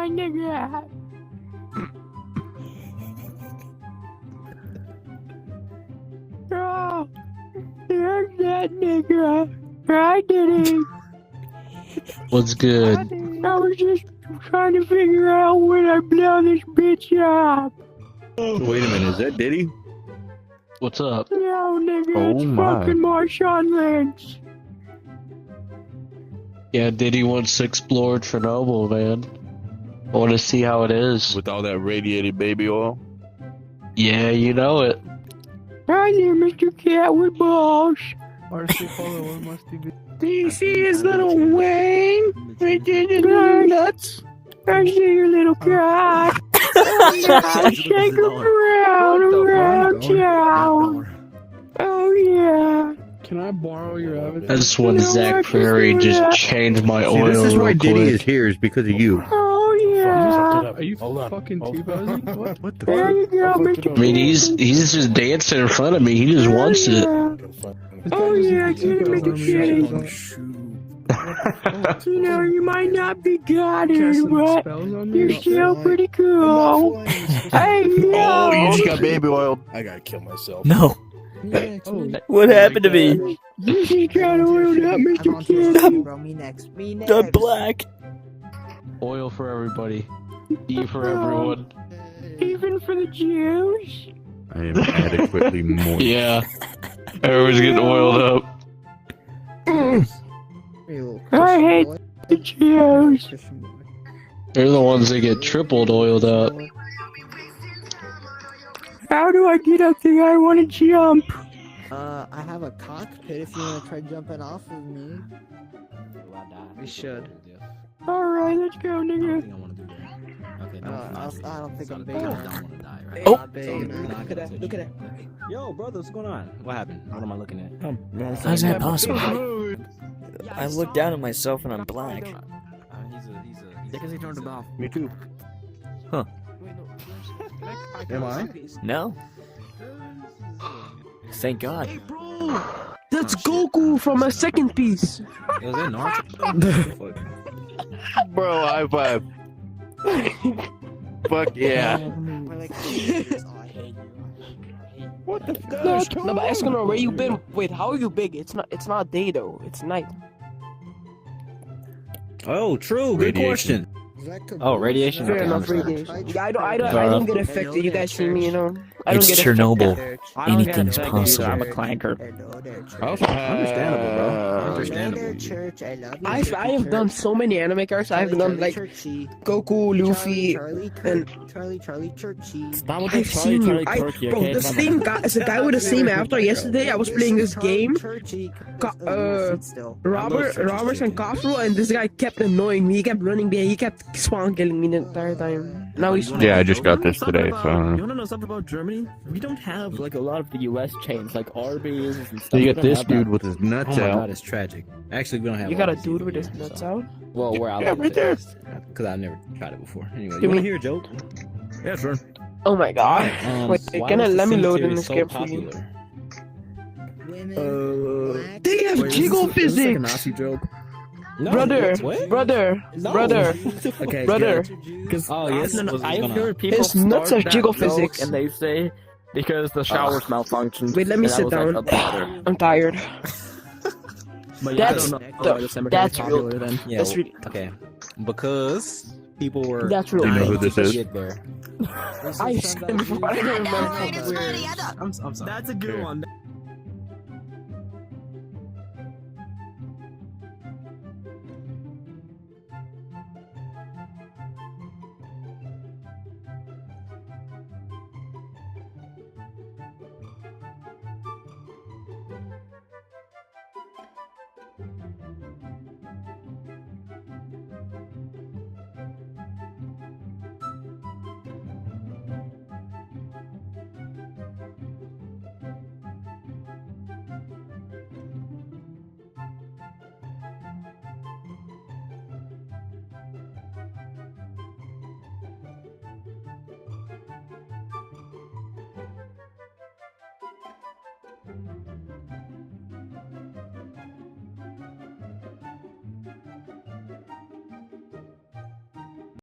my nigga. Oh, there's that nigga. I did it. What's good? I was just trying to figure out when I blow this bitch up. Wait a minute, is that Diddy? What's up? No, nigga, Oh it's my. fucking Marshawn Lynch. Yeah, Diddy wants to explore Chernobyl, man. I want to see how it is. With all that radiated baby oil? Yeah, you know it. Hi there, Mr. Cat with balls. Do you see his little wang? Right there, the little nuts. I see your little cat. Yeah, shake him around, chow. Oh yeah. Can I borrow your I avatar? just want You know Zach what, Perry just do just that. change my See, oil this is why real Diddy is quick. here, is because of you. Oh yeah. Are you fucking T-posing? What the There you go, Mr. I mean, he's just dancing in front of me. He just wants it. Oh yeah, get him, Mr. Kitty. You know, you might not be got it, but you're still pretty cool. Hey, yo. Oh, you just got baby oil. I gotta kill myself. No. What happened to me? You just got oiled up, Mr. Kitty. Bro, me next. I'm black. Oil for everybody. E for everyone. Even for the Jews. I am adequately moist. Yeah. Everyone's getting oiled up. I hate the Jews. They're the ones that get tripled oiled up. How do I get up there? I want to jump. I have a cockpit if you want to try jumping off of me. We should. Alright, let's go, nigga. I don't think I'm big enough. Oh. Not big enough. Look at that. Yo, brother, what's going on? What happened? What am I looking at? How's that possible? I look down at myself and I'm black. Because he turned it off. Me too. Huh. Am I? No. Thank God. That's Goku from a second piece. Was that Naruto? Bro, high five. Fuck yeah. What the fuck? No, but Eskimo, where you been? Wait, how are you big? It's not day though. It's night. Oh, true. Good Radiation. question. Oh, radiation. Fair Okay, enough, understand. radiation. Yeah, I don't get affected. You guys see me, you know. I don't It's get Chernobyl. affected. I don't get Anything's affected, so possible. I'm a clanker. Understandable, bro. Understandable. I have done so many anime characters. I've done like Goku, Luffy, and Stop with I've the seen you. Quirky, Bro, okay? the same guy, it's a guy with the same avatar. Yesterday, I was playing this game, Roberts and Cosmo, and this guy kept annoying me. He kept running behind. He kept spawn killing me the entire time. Now he's Yeah, I just got this today, so I don't know. You wanna know something about Germany? We don't have like a lot of the US chains, like Arby's and stuff. You We get don't this have dude that. with his Oh nuts my out. god, it's tragic. Actually, we don't have. You got a Arby's dude either, with his so- nuts out? Well, where I Yeah, live, right there. Because I've never tried it before. Anyway, You you wanna mean- hear a joke? Yeah, sure. Oh my god. Wait, Why can I was the let me Sim load in series this so game for you? popular? They have Wait, is jiggle this like a physics! Nazi joke? No, Brother, what? brother, No. brother, Okay, brother. Because Oh yes, I've heard people His nuts start have jiggle that joke physics. and they say because the showers malfunctioned. Wait, let me and I sit was like, down. "Oh, brother." I'm tired. But yeah, That's- I don't know. that's real. popular then. Yeah, That's really. okay. Because people were. That's real. Do you know who this is? Get there. I've seen him before. I don't remember. I'm sorry. That's a good one.